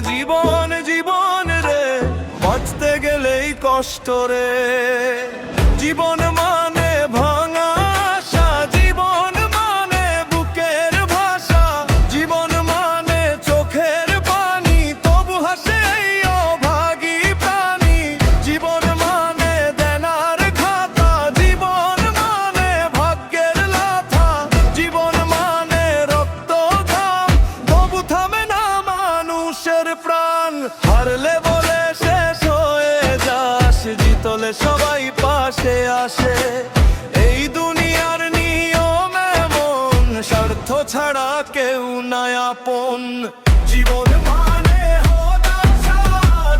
জীবন জীবন রে, বাঁচতে গেলেই কষ্ট রে। জীবন মানে ভাঙা আশা, জীবন মানে বুকের ভাষা, জীবন মানে চোখের পানি, তবু হাসে এই অভাগী প্রাণী। জীবন মানে দেনার খাতা, জীবন মানে ভাগ্যের লাথা, জীবন মানে রক্ত ঘাম, তবু থামে না মানুষের প্রাণ। হারলে বলে শেষ হয়ে যাস, জিতলে সবাই পাশে আসে। এই দুনিয়ার নিয়ম এমন, স্বার্থ ছাড়া কেউ না আপন। জীবন মানে হতাশা,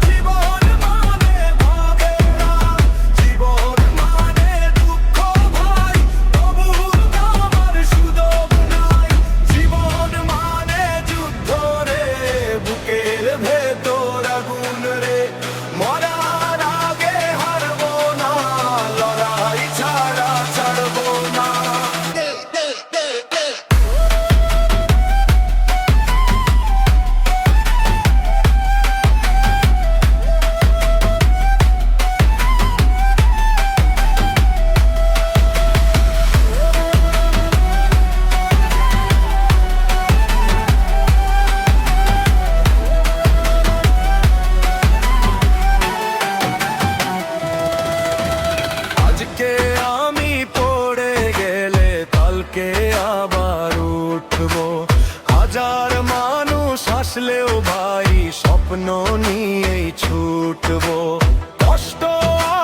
জীবন মানে ভাবেনা, জীবন মানে দুঃখ ভাই, তবু আমার সুযোগ নাই। জীবন মানে যুদ্ধ রে, বুকের ভেতর আগুন রে, মরার আগে হারবো না, লড়াই ছাড়া ছাড়বো না। আজকে আমি পড়ে গেলে কালকে আবার উঠবো। হাজার মানুষ আসলেও ভাই স্বপ্ন নিয়েই ছুটবো। কষ্ট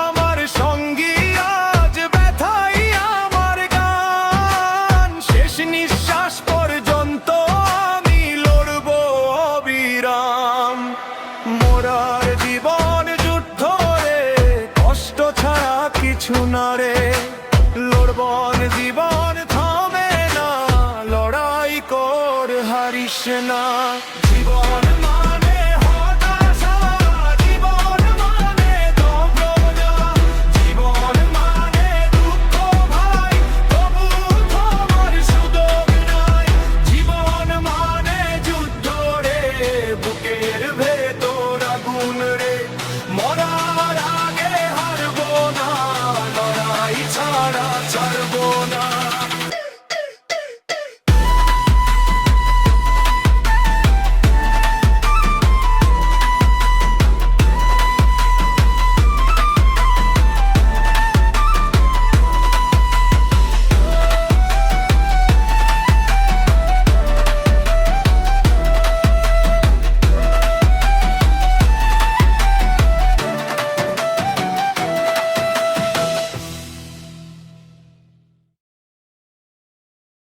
আমার সঙ্গী আজ, ব্যথাই আমার গান, শেষ নিঃশ্বাস পর্যন্ত আমি লড়বো অবিরাম। মোরার জীবন যুদ্ধ রে, কষ্ট ছাড়া কিছু না রে। লড়বন জীবন থামে না, লড়াই কর হারিস না। জীবন